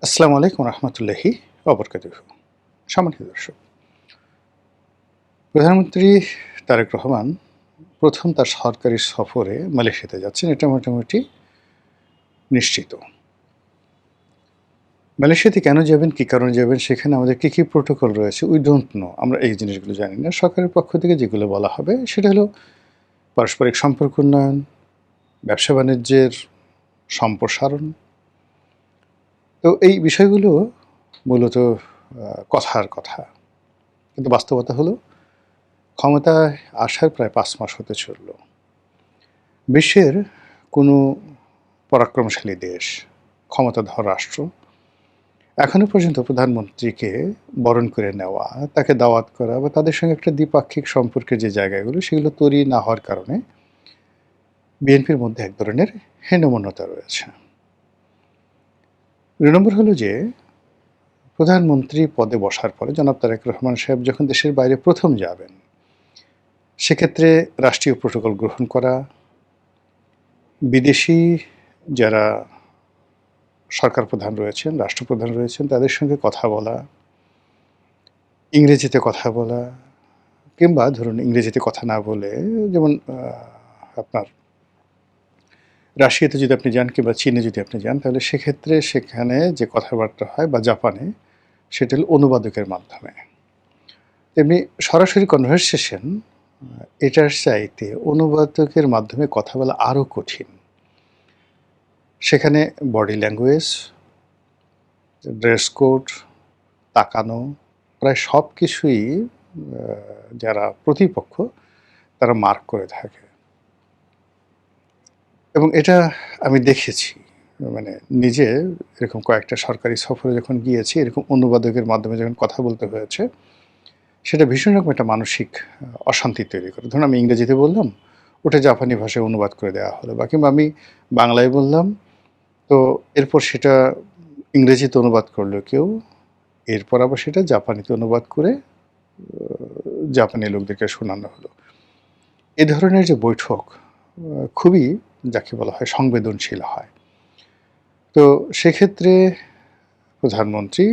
আসসালামু আলাইকুম রহমতুল্লাহি অবরকাতুহু। সম্মানিত দর্শক, প্রধানমন্ত্রী তারেক রহমান প্রথম তার সরকারি সফরে মালয়েশিয়াতে যাচ্ছেন, এটা মোটামুটি নিশ্চিত। মালয়েশিয়াতে কেন যাবেন, কী কারণে যাবেন, সেখানে আমাদের কী প্রোটোকল রয়েছে, উই ডোন্ট নো। আমরা এই জিনিসগুলো জানি না। সরকারের পক্ষ থেকে যেগুলো বলা হবে সেটা হলো পারস্পরিক সম্পর্ক উন্নয়ন, ব্যবসা-বাণিজ্যের সম্প্রসারণ। তো এই বিষয়গুলো মূলত কথার কথা। কিন্তু বাস্তবতা হলো ক্ষমতায় আসার প্রায় ৫ মাস হতে চলল। বিশ্বের কোনো পরাক্রমশালী দেশ, ক্ষমতাধর রাষ্ট্র এখনো পর্যন্ত প্রধানমন্ত্রীকে বরণ করে নেওয়া, তাকে দাওয়াত করা বা তাদের সঙ্গে একটা দ্বিপাক্ষিক সম্পর্কের যে জায়গাগুলো সেগুলো তৈরি না হওয়ার কারণে বিএনপির মধ্যে এক ধরনের হীনমন্যতা রয়েছে। ২ নম্বর হলো যে প্রধানমন্ত্রী পদে বসার পরে জনাব তারেক রহমান সাহেব যখন দেশের বাইরে প্রথম যাবেন, সেক্ষেত্রে রাষ্ট্রীয় প্রোটোকল গ্রহণ করা, বিদেশি যারা সরকার প্রধান রয়েছেন, রাষ্ট্রপ্রধান রয়েছেন, তাদের সঙ্গে কথা বলা, ইংরেজিতে কথা বলা, কিংবা ধরুন ইংরেজিতে কথা না বলে যেমন আপনার রাশিয়াতে যদি আপনি যান কিংবা চীনে যদি আপনি যান, তাহলে সেক্ষেত্রে সেখানে যে কথাবার্তা হয় বা জাপানে, সেটা হলো অনুবাদকের মাধ্যমে। তেমনি সরাসরি কনভারসেশন এটার চাইতে অনুবাদকের মাধ্যমে কথা বলা আরও কঠিন। সেখানে বডি ল্যাঙ্গুয়েজ, ড্রেস কোড, তাকানো, প্রায় সব কিছুই যারা প্রতিপক্ষ তারা মার্ক করে থাকে। এবং এটা আমি দেখেছি, মানে নিজে এরকম কয়েকটা সরকারি সফরে যখন গিয়েছি, এরকম অনুবাদকের মাধ্যমে যখন কথা বলতে হয়েছে, সেটা ভীষণ রকম একটা মানসিক অশান্তি তৈরি করে। ধরুন আমি ইংরেজিতে বললাম, ওটা জাপানি ভাষায় অনুবাদ করে দেওয়া হলো, বা কিংবা আমি বাংলায় বললাম, তো এরপর সেটা ইংরেজিতে অনুবাদ করলো কেউ, এরপর আবার সেটা জাপানিতে অনুবাদ করে জাপানি লোকদেরকে শোনানো হলো। এ ধরনের যে বৈঠক খুবই যাকে বলা হয় সংবেদনশীল হয়। তো সেক্ষেত্রে প্রধানমন্ত্রী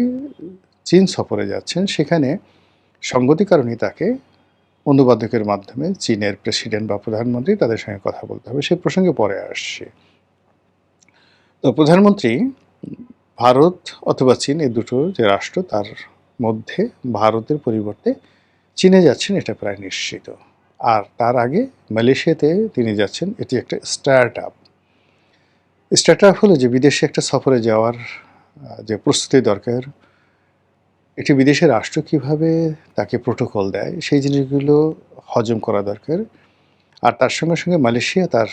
চীন সফরে যাচ্ছেন, সেখানে সঙ্গতি কারণেই তাকে অনুবাদকের মাধ্যমে চীনের প্রেসিডেন্ট বা প্রধানমন্ত্রী তাদের সঙ্গে কথা বলতে হবে। সে প্রসঙ্গে পরে আসছি। তো প্রধানমন্ত্রী ভারত অথবা চীন, এই দুটো যে রাষ্ট্র, তার মধ্যে ভারতের পরিবর্তে চীনে যাচ্ছেন এটা প্রায় নিশ্চিত। আর তার আগে মালয়েশিয়াতে তিনি যাচ্ছেন, এটি একটা স্টার্ট আপ। স্টার্ট আপ হলো যে বিদেশে একটা সফরে যাওয়ার যে প্রস্তুতি দরকার, একটি বিদেশের রাষ্ট্র কীভাবে তাকে প্রোটোকল দেয় সেই জিনিসগুলো হজম করা দরকার। আর তার সঙ্গে সঙ্গে মালয়েশিয়া তার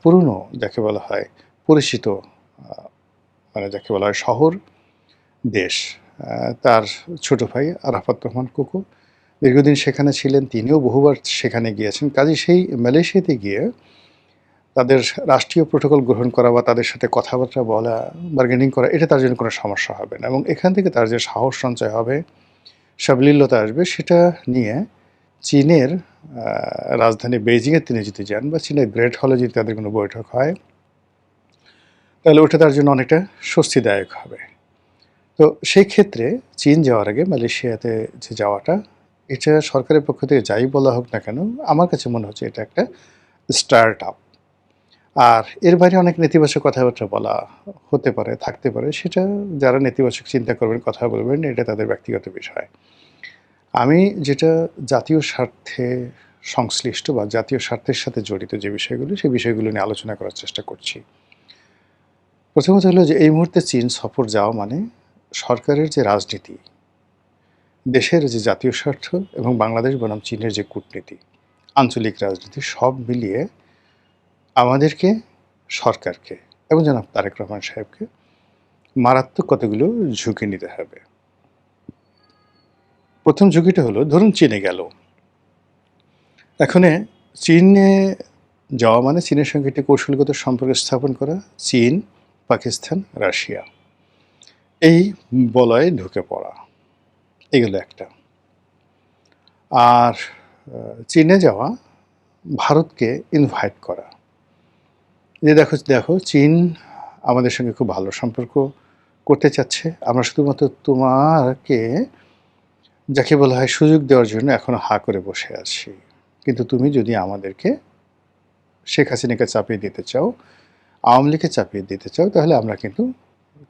পুরনো যাকে বলা হয় পরিচিত, মানে যাকে বলা হয় শহর, দেশ। তার ছোট ভাই আরাফাত রহমান কোকো দীর্ঘদিন সেখানে ছিলেন, তিনিও বহুবার সেখানে গিয়েছেন। কাজেই সেই মালয়েশিয়াতে গিয়ে তাদের রাষ্ট্রীয় প্রোটোকল গ্রহণ করা বা তাদের সাথে কথাবার্তা বলা, বার্গেনিং করা, এটা তার জন্য কোনো সমস্যা হবে না। এবং এখান থেকে তার যে সাহস সঞ্চয় হবে, সাবলীলতা আসবে, সেটা নিয়ে চীনের রাজধানী বেইজিংয়ে তিনি যদি যান বা চীনের গ্রেট হলে যদি তাদের কোনো বৈঠক হয়, তাহলে ওটা তার জন্য অনেকটা স্বস্তিদায়ক হবে। তো সেই ক্ষেত্রে চীন যাওয়ার আগে মালয়েশিয়াতে যে যাওয়াটা, এটা সরকারের পক্ষ থেকে যাই বলা হোক না কেন, আমার কাছে মনে হচ্ছে এটা একটা স্টার্ট আপ। আর এর বাইরে অনেক নেতিবাচক কথাবার্তা বলা হতে পারে, থাকতে পারে। সেটা যারা নেতিবাচক চিন্তা করবেন, কথা বলবেন, এটা তাদের ব্যক্তিগত বিষয়। আমি যেটা জাতীয় স্বার্থে সংশ্লিষ্ট বা জাতীয় স্বার্থের সাথে জড়িত যে বিষয়গুলো, সেই বিষয়গুলো নিয়ে আলোচনা করার চেষ্টা করছি। প্রথমত হলো যে এই মুহূর্তে চীন সফর যাওয়া মানে সরকারের যে রাজনীতি, দেশের যে জাতীয় স্বার্থ এবং বাংলাদেশ বনাম চীনের যে কূটনীতি, আঞ্চলিক রাজনীতি, সব মিলিয়ে আমাদেরকে, সরকারকে এবং জনাব তারেক রহমান সাহেবকে মারাত্মক কতগুলো ঝুঁকি নিতে হবে। প্রথম ঝুঁকিটা হলো, ধরুন চীনে গেল। এখানে চীনে যাওয়া মানে চীনের সঙ্গে একটি কৌশলগত সম্পর্ক স্থাপন করা, চীন, পাকিস্তান, রাশিয়া, এই বলয়ে ঢুকে পড়া, এগুলো একটা। আর চীনে যাওয়া, ভারতকে ইনভাইট করা, যে দেখো দেখো চীন আমাদের সঙ্গে খুব ভালো সম্পর্ক করতে চাচ্ছে। আমরা শুধুমাত্র তোমাকে যাকে বলা হয় সুযোগ দেওয়ার জন্য এখনো হা করে বসে আছি। কিন্তু তুমি যদি আমাদেরকে শেখ হাসিনাকে চাপিয়ে দিতে চাও, আওয়ামী লীগকে চাপিয়ে দিতে চাও, তাহলে আমরা কিন্তু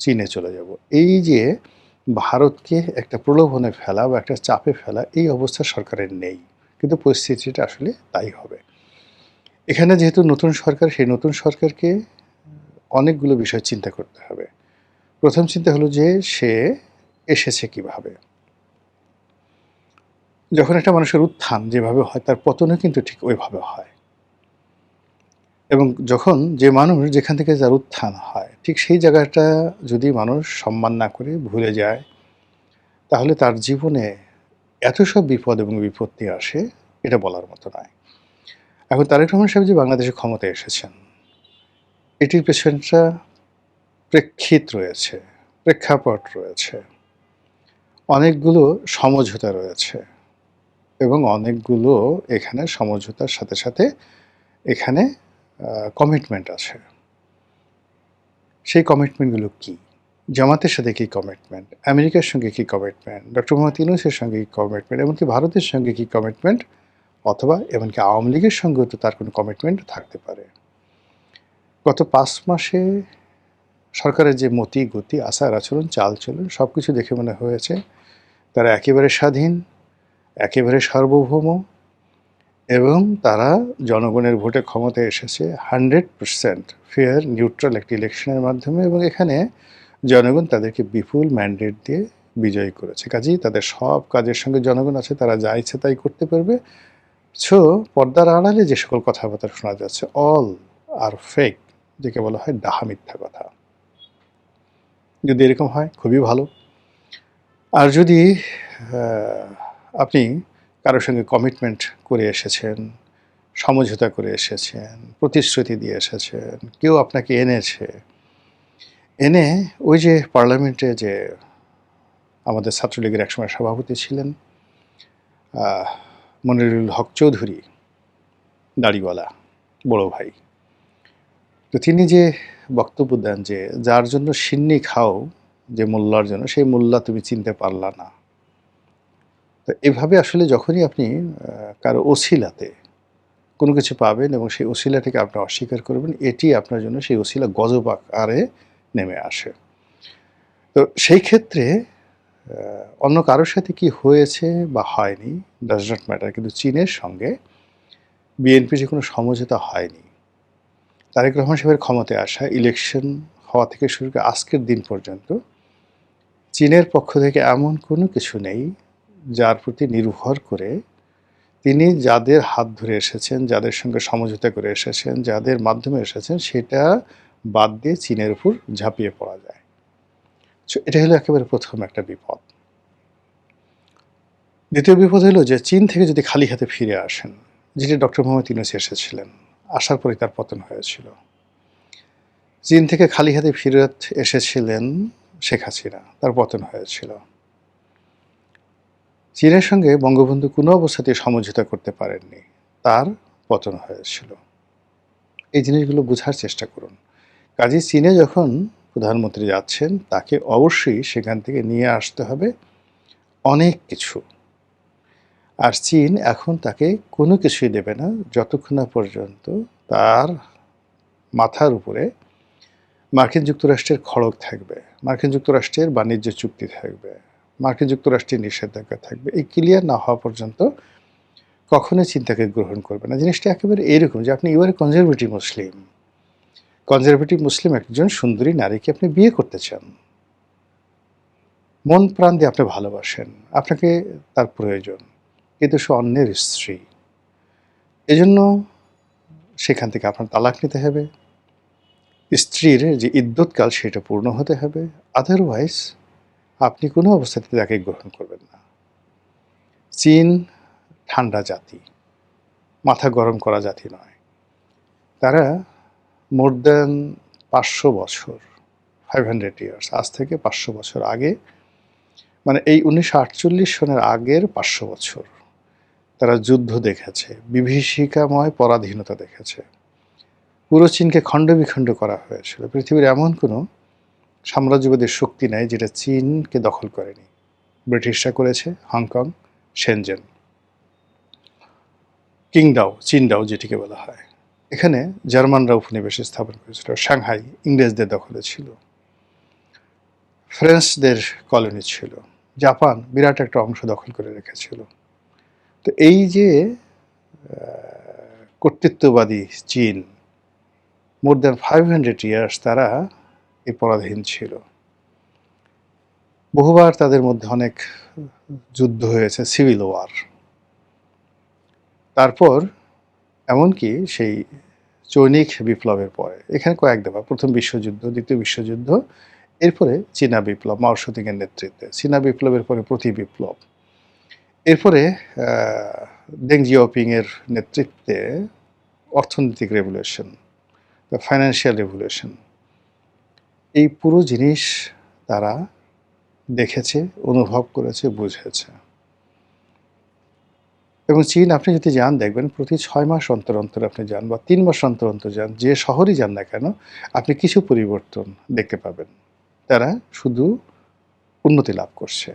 চীনে চলে যাব। এই যে ভারতকে একটা প্রলোভনে ফেলা বা একটা চাপে ফেলা, এই অবস্থা সরকারের নেই। কিন্তু পরিস্থিতিটা আসলে তাই হবে। এখানে যেহেতু নতুন সরকার, সেই নতুন সরকারকে অনেকগুলো বিষয় চিন্তা করতে হবে। প্রথম চিন্তা হলো যে সে এসেছে কিভাবে? যখন একটা মানুষের উত্থান যেভাবে হয়, তার পতনও কিন্তু ঠিক ওইভাবে হয়। এবং যখন যে মানুষ যেখান থেকে যার উত্থান হয়, ঠিক সেই জায়গাটা যদি মানুষ সম্মান না করে ভুলে যায়, তাহলে তার জীবনে এত সব বিপদ এবং বিপত্তি আসে, এটা বলার মতো নয়। এখন তারেক রহমান সাহেব যে বাংলাদেশে ক্ষমতায় এসেছেন, এটির পেছনটা প্রেক্ষিত রয়েছে, প্রেক্ষাপট রয়েছে, অনেকগুলো সমঝোতা রয়েছে এবং অনেকগুলো এখানে সমঝোতার সাথে সাথে এখানে কমিটমেন্ট আছে। সেই কমিটমেন্টগুলো কী? জামাতের সাথে কী কমিটমেন্ট, আমেরিকার সঙ্গে কী কমিটমেন্ট, ডক্টর মোহাম্মদ ইউনূসের সঙ্গে কী কমিটমেন্ট, এমনকি ভারতের সঙ্গে কী কমিটমেন্ট, অথবা এমনকি আওয়ামী লীগের সঙ্গেও তো তার কোনো কমিটমেন্ট থাকতে পারে। গত 5 মাসে সরকারের যে মতি গতি, আচার আচরণ, চালচলন সব কিছু দেখে মনে হয়েছে তারা একেবারে স্বাধীন, একেবারে সার্বভৌম, এবং তারা জনগণের ভোটে ক্ষমতায় এসেছে 100% ফেয়ার নিউট্রাল একটি ইলেকশনের মাধ্যমে, এবং এখানে জনগণ তাদেরকে বিপুল ম্যান্ডেট দিয়ে বিজয়ী করেছে। কাজেই তাদের সব কাজের সঙ্গে জনগণ আছে, তারা যা ইচ্ছে তাই করতে পারবে। সো পর্দার আড়ালে যে সকল কথাবার্তা শোনা যাচ্ছে, অল আর ফেক, যাকে বলা হয় ডাহা মিথ্যা কথা। যদি এরকম হয় খুবই ভালো। আর যদি আপনি কারোর সঙ্গে কমিটমেন্ট করে এসেছেন, সমঝোতা করে এসেছেন, প্রতিশ্রুতি দিয়ে এসেছেন, কেউ আপনাকে এনেছে, এনে ওই যে পার্লামেন্টে যে আমাদের ছাত্রলীগের একসময় সভাপতি ছিলেন মনিরুল হক চৌধুরী, দাড়িওয়ালা বড় ভাই, তো তিনি যে বক্তব্য দেন যে যার জন্য সিন্নি খাও যে মোল্লার জন্য, সেই মোল্লা তুমি চিনতে পারলা না। তো এভাবে আসলে যখনই আপনি কারো ওসিলাতে কোনো কিছু পাবেন এবং সেই ওসিলাটাকে আপনি অস্বীকার করবেন, এটি আপনার জন্য সেই ওসিলা গজব আকারে নেমে আসে। তো সেই ক্ষেত্রে অন্য কারোর সাথে কি হয়েছে বা হয়নি ডাজ নট ম্যাটার, কিন্তু চীনের সঙ্গে বিএনপির যে কোনো সমঝোতা হয়নি। তারেক রহমান সাহেবের ক্ষমতায় আসা, ইলেকশন হওয়া থেকে শুরু করে আজকের দিন পর্যন্ত চীনের পক্ষ থেকে এমন কোনো কিছু নেই যার প্রতি নির্ভর করে তিনি যাদের হাত ধরে এসেছেন, যাদের সঙ্গে সমঝোতা করে এসেছেন, যাদের মাধ্যমে এসেছেন, সেটা বাদ দিয়ে চীনের উপর ঝাঁপিয়ে পড়া যায়। এটা হলো একেবারে প্রথম একটা বিপদ। দ্বিতীয় বিপদ হলো যে চীন থেকে যদি খালি হাতে ফিরে আসেন, যেটি ডক্টর মোহাম্মদ ইউনূস এসেছিলেন, আসার পরে তার পতন হয়েছিল। চীন থেকে খালি হাতে ফিরত এসেছিলেন শেখ হাসিনা, তার পতন হয়েছিল। চীনের সঙ্গে বঙ্গবন্ধু কোনো অবস্থাতেই সমঝোতা করতে পারেননি, তার পতন হয়েছিল। এই জিনিসগুলো বোঝার চেষ্টা করুন। কাজেই চীনে যখন প্রধানমন্ত্রী যাচ্ছেন, তাকে অবশ্যই সেখান থেকে নিয়ে আসতে হবে অনেক কিছু। আর চীন এখন তাকে কোনো কিছুই দেবে না যতক্ষণ না পর্যন্ত তার মাথার উপরে মার্কিন যুক্তরাষ্ট্রের খড়গ থাকবে, মার্কিন যুক্তরাষ্ট্রের বাণিজ্য চুক্তি থাকবে, মার্কিন যুক্তরাষ্ট্রের নিষেধাজ্ঞা থাকবে। এই ক্লিয়ার না হওয়া পর্যন্ত কখনোই চিন্তাকে গ্রহণ করবে না। জিনিসটা একেবারে এইরকম যে আপনি ইউআর কনজারভেটিভ মুসলিম, কনজারভেটিভ মুসলিম একজন সুন্দরী নারীকে আপনি বিয়ে করতে চান, মন প্রাণ দিয়ে আপনি ভালোবাসেন, আপনাকে তার প্রয়োজন, কিন্তু সে অন্যের স্ত্রী। এজন্য সেখান থেকে আপনার তালাক নিতে হবে, স্ত্রীর যে ইদ্যৎকাল সেটা পূর্ণ হতে হবে, আদারওয়াইজ আপনি কোনো অবস্থাতে তাকে গ্রহণ করবেন না। চীন ঠান্ডা জাতি, মাথা গরম করা জাতি নয়। তারা মোর দ্যান 500 বছর, 500 ইয়ার্স, আজ থেকে 500 বছর আগে, মানে এই 1948 সনের আগের 500 বছর তারা যুদ্ধ দেখেছে, বিভীষিকাময় পরাধীনতা দেখেছে। পুরো চীনকে খণ্ড বিখণ্ড করা হয়েছিল। পৃথিবীর এমন কোনো সাম্রাজ্যবাদের শক্তি নেয় যেটা চীনকে দখল করেনি। ব্রিটিশরা করেছে হংকং, শেনজেন, কিংডাও, চীনডাও যেটিকে বলা হয়। এখানে জার্মানরা উপনিবেশ স্থাপন করেছিল। সাংহাই ইংরেজদের দখলে ছিল। ফ্রেঞ্চদের কলোনি ছিল। জাপান বিরাট একটা অংশ দখল করে রেখেছিল। তো এই যে কর্তৃত্ববাদী চীন, মোর দ্যান 500 ইয়ার্স তারা এই পরাধীন ছিল। বহুবার তাদের মধ্যে অনেক যুদ্ধ হয়েছে, সিভিল ওয়ার। তারপর এমনকি সেই চৈনিক বিপ্লবের পরে এখানে কয়েক দফা, প্রথম বিশ্বযুদ্ধ, দ্বিতীয় বিশ্বযুদ্ধ, এরপরে চীনা বিপ্লব মাও সেতুংয়ের নেতৃত্বে, চীনা বিপ্লবের পরে প্রতি বিপ্লব, এরপরে দেং জিয়াওপিং এর নেতৃত্বে অর্থনৈতিক রেভলিউশন, ফাইন্যান্সিয়াল রেভলিউশন, এই পুরো জিনিস তারা দেখেছে, অনুভব করেছে, বুঝেছে। এবং চীন আপনি যদি যান দেখবেন প্রতি 6 মাস অন্তর অন্তর আপনি যান বা 3 মাস অন্তর অন্তর যান, যে শহরই যান না কেন আপনি কিছু পরিবর্তন দেখতে পাবেন। তারা শুধু উন্নতি লাভ করছে।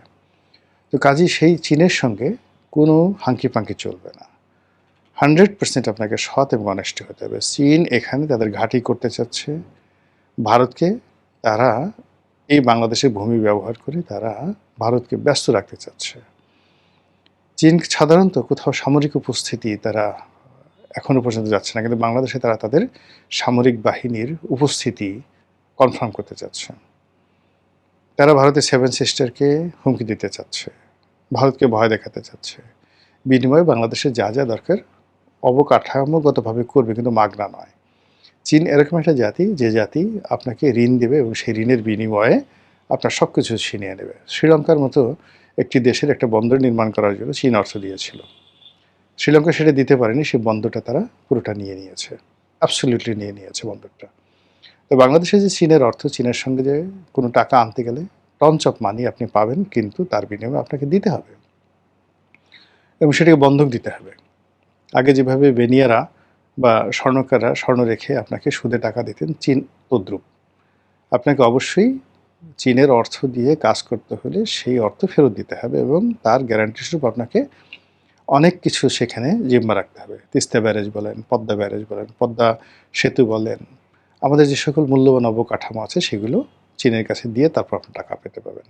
তো কাজেই সেই চীনের সঙ্গে কোনো হাঙ্কি পাঙ্কি চলবে না। 100% আপনাকে সৎ এবং অনেস্ট হতে হবে। চীন এখানে তাদের ঘাঁটি করতে চাচ্ছে। ভারতকে তারা এই বাংলাদেশের ভূমি ব্যবহার করে তারা ভারতকে ব্যস্ত রাখতে চাচ্ছে। চীন সাধারণত কোথাও সামরিক উপস্থিতি তারা এখনো পর্যন্ত যাচ্ছে না, কিন্তু বাংলাদেশে তারা তাদের সামরিক বাহিনীর উপস্থিতি কনফার্ম করতে চাচ্ছে। তারা ভারতের 7 সিস্টারকে হুমকি দিতে চাচ্ছে, ভারতকে ভয় দেখাতে চাচ্ছে। বিনিময়ে বাংলাদেশের যা যা দরকার অবকাঠামোগতভাবে করবে, কিন্তু মাগনা নয়। চীন এরকম একটা জাতি যে জাতি আপনাকে ঋণ দেবে এবং সেই ঋণের বিনিময়ে আপনার সব কিছু ছিনিয়ে নেবে। শ্রীলঙ্কার মতো একটি দেশের একটা বন্দর নির্মাণ করার জন্য চীন অর্থ দিয়েছিল। শ্রীলঙ্কা সেটা দিতে পারেনি, সেই বন্দরটা তারা পুরোটা নিয়ে নিয়েছে, অ্যাবসলিউটলি নিয়ে নিয়েছে বন্দরটা। তো বাংলাদেশে যে চীনের অর্থ, চীনের সঙ্গে যে কোনো টাকা আনতে গেলে টনচ অফ মানি আপনি পাবেন, কিন্তু তার বিনিময়ে আপনাকে দিতে হবে এবং সেটাকে বন্ধক দিতে হবে। আগে যেভাবে বেনিয়ারা বা স্বর্ণকাররা স্বর্ণ রেখে আপনাকে সুদে টাকা দিতেন, চীন তদ্রূপ। আপনাকে অবশ্যই চীনের অর্থ দিয়ে কাজ করতে হলে সেই অর্থ ফেরত দিতে হবে এবং তার গ্যারান্টি স্বরূপ আপনাকে অনেক কিছু সেখানে জিম্মা রাখতে হবে। তিস্তা ব্যারেজ বলেন, পদ্মা ব্যারেজ বলেন, পদ্মা সেতু বলেন, আমাদের যে সকল মূল্যবান অবকাঠামো আছে সেগুলো চীনের কাছে দিয়ে তারপর আপনি টাকা পেতে পাবেন।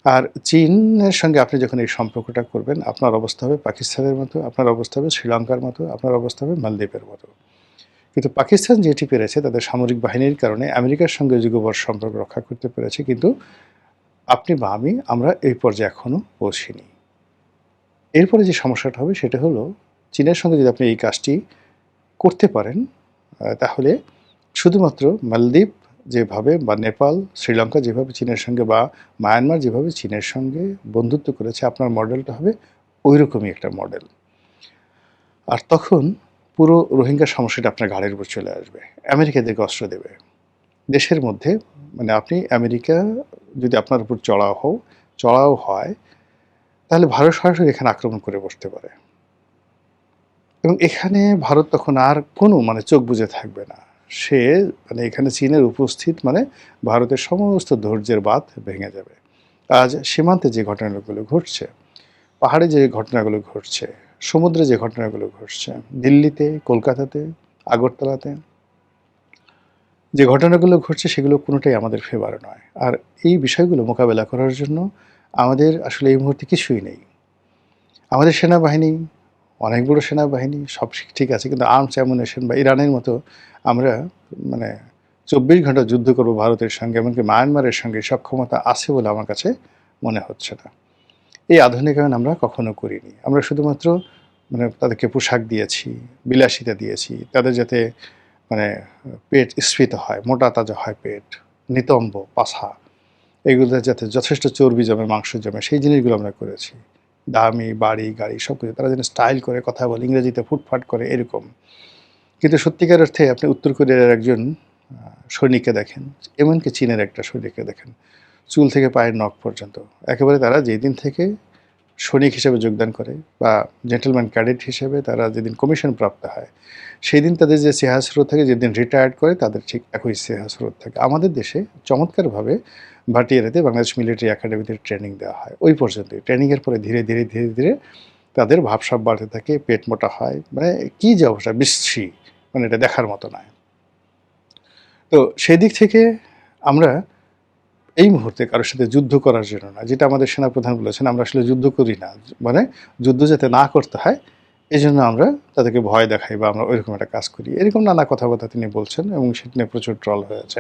আর চীনের সঙ্গে আপনি যখন এই সম্পর্কটা করবেন, আপনার অবস্থা হবে পাকিস্তানের মতো, আপনার অবস্থা হবে শ্রীলঙ্কার মতো, আপনার অবস্থা হবে মালদ্বীপের মতো। কিন্তু পাকিস্তান যেটি পেরেছে তাদের সামরিক বাহিনীর কারণে আমেরিকার সঙ্গে যুগপৎ সম্পর্ক রক্ষা করতে পেরেছে, কিন্তু আপনি বা আমরা এই পর্যায়ে এখনও পৌঁছিনি। এরপরে যে সমস্যাটা হবে সেটা হলো, চীনের সঙ্গে যদি আপনি এই কাজটি করতে পারেন তাহলে শুধুমাত্র মালদ্বীপ যেভাবে বা নেপাল, শ্রীলঙ্কা যেভাবে চীনের সঙ্গে বা মায়ানমার যেভাবে চীনের সঙ্গে বন্ধুত্ব করেছে, আপনার মডেলটা হবে ওইরকমই একটা মডেল। আর তখন পুরো রোহিঙ্গা সমস্যাটা আপনার ঘাড়ের উপর চলে আসবে। আমেরিকা এদেরকে অস্ত্র দেবে দেশের মধ্যে। মানে আপনি আমেরিকা যদি আপনার উপর চড়াও হয়, তাহলে ভারত সরাসরি এখানে আক্রমণ করে বসতে পারে এবং এখানে ভারত তখন আর কোনো চোখ বুজে থাকবে না। সে এখানে চীনের উপস্থিত ভারতের সমস্ত ধৈর্যের বাঁধ ভেঙে যাবে। আজ সীমান্তে যে ঘটনাগুলো ঘটছে, পাহাড়ে যে ঘটনাগুলো ঘটছে, সমুদ্রে যে ঘটনাগুলো ঘটছে, দিল্লিতে, কলকাতাতে, আগরতলাতে যে ঘটনাগুলো ঘটছে, সেগুলো কোনোটাই আমাদের ফেভারে নয়। আর এই বিষয়গুলো মোকাবেলা করার জন্য আমাদের আসলে এই মুহূর্তে কিছুই নেই। আমাদের সেনাবাহিনী অনেক বড় সেনাবাহিনী, সব ঠিক আছে, কিন্তু আর্মস অ্যামুনেশন বা ইরানের মতো আমরা 24 ঘন্টা যুদ্ধ করব ভারতের সঙ্গে, এমনকি মায়ানমারের সঙ্গে সক্ষমতা আছে বলে আমার কাছে মনে হচ্ছে না। এই আধুনিকায়ন আমরা কখনো করিনি। আমরা শুধুমাত্র তাদেরকে পোশাক দিয়েছি, বিলাসিতা দিয়েছি, তাদের যাতে পেট স্ফীত হয়, মোটা তাজা হয় পেট, নিতম্ব পাছা, এগুলোতে যাতে যথেষ্ট চর্বি জমে, মাংস জমে, সেই জিনিসগুলো আমরা করেছি। দামি বাড়ি গাড়ি সব কিছু তারা যেন স্টাইল করে কথা বলে, ইংরেজিতে ফুটফাট করে, এরকম। কিন্তু সত্যিকার অর্থে আপনি উত্তর কোরিয়ার একজন সৈনিককে দেখেন, এমনকি চীনের একটা সৈনিককে দেখেন, চুল থেকে পায়ের নখ পর্যন্ত একেবারে তারা যেদিন থেকে সৈনিক হিসেবে যোগদান করে বা জেন্টলম্যান ক্যাডেট হিসেবে তারা যেদিন কমিশন প্রাপ্ত হয় সেই দিন তাদের যে চেহারা থাকে, যেদিন রিটায়ার্ড করে তাদের ঠিক একই চেহারা থাকে। আমাদের দেশে চমৎকারভাবে ভাটিয়ারিতে বাংলাদেশ মিলিটারি একাডেমিতে ট্রেনিং দেওয়া হয়। ওই পর্যন্তই। ট্রেনিংয়ের পরে ধীরে ধীরে ধীরে ধীরে তাদের ভাবসাব বাড়তে থাকে, পেট মোটা হয়, মানে কী যে অবস্থা বিশ্রী, মানে এটা দেখার মতো নয়। তো সেই দিক থেকে আমরা এই মুহূর্তে কারোর সাথে যুদ্ধ করার জন্য না, যেটা আমাদের সেনাপ্রধান বলেছেন, আমরা আসলে যুদ্ধ করি না, মানে যুদ্ধ যাতে না করতে হয় এই জন্য আমরা তাদেরকে ভয় দেখাই বা আমরা ওইরকম একটা কাজ করি, এরকম নানা কথাবার্তা তিনি বলছেন এবং সেটা নিয়ে প্রচুর ট্রল হয়েছে।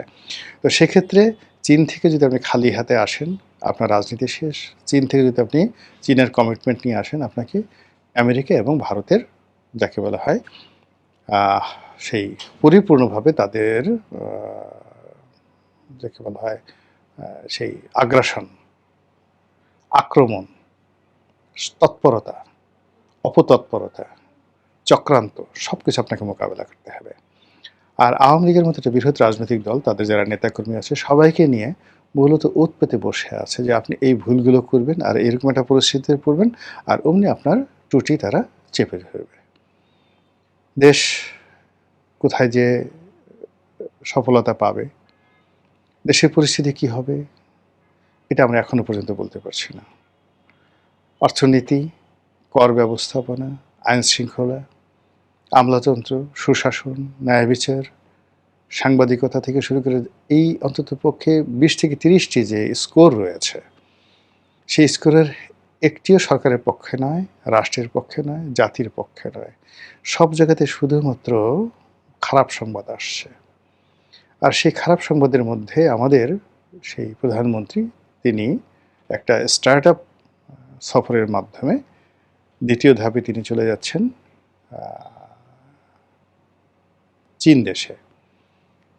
তো সেক্ষেত্রে চীন থেকে যদি আপনি খালি হাতে আসেন, আপনার রাজনীতি শেষ। চীন থেকে যদি আপনি চীনের কমিটমেন্ট নিয়ে আসেন, আপনাকে আমেরিকা এবং ভারতের, যাকে বলা হয় সেই পরিপূর্ণভাবে তাদের যাকে বলা হয় সেই আগ্রাসন, আক্রমণ, তৎপরতা, অপতৎপরতা, চক্রান্ত সব কিছু আপনাকে মোকাবেলা করতে হবে। আর আওয়ামী লীগের মতো একটা বৃহৎ রাজনৈতিক দল, তাদের যারা নেতাকর্মী আছে সবাইকে নিয়ে মূলত ওত পেতে বসে আছে যে আপনি এই ভুলগুলো করবেন আর এরকম একটা পরিস্থিতিতে পড়বেন, আর অমনি আপনার ত্রুটি তারা চেপে ধরবে। দেশ কোথায় যে সফলতা পাবে, দেশের পরিস্থিতি কি হবে, এটা আমরা এখনো পর্যন্ত বলতে পারছি না। অর্থনীতি, কর ব্যবস্থাপনা, আইন শৃঙ্খলা, আমলাতন্ত্র, সুশাসন, ন্যায় বিচার, সাংবাদিকতা থেকে শুরু করে এই অন্ততপক্ষে 20 থেকে 30টি যে স্কোর রয়েছে, সেই স্কোরের একটিও সরকারের পক্ষে নয়, রাষ্ট্রের পক্ষে নয়, জাতির পক্ষে নয়। সব জায়গাতে শুধুমাত্র খারাপ সংবাদ আসছে। আর সেই খারাপ সংবাদের মধ্যে আমাদের সেই প্রধানমন্ত্রী, তিনি একটা স্টার্ট আপ সফরের মাধ্যমে দ্বিতীয় ধাপে তিনি চলে যাচ্ছেন চীন দেশে।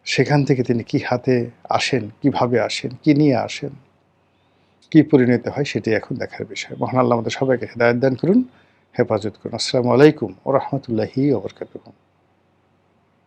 সেখান থেকে তিনি কি হাতে আসেন, কিভাবে আসেন, কি নিয়ে আসেন, কি পরিণত হয়, সেটি এখন দেখার বিষয়। মহান আল্লাহ আমাদের সবাইকে হেদায়েত দান করুন, হেফাজত করুন। আসসালামু আলাইকুম ওয়া রাহমাতুল্লাহি ওয়া বারাকাতুহু।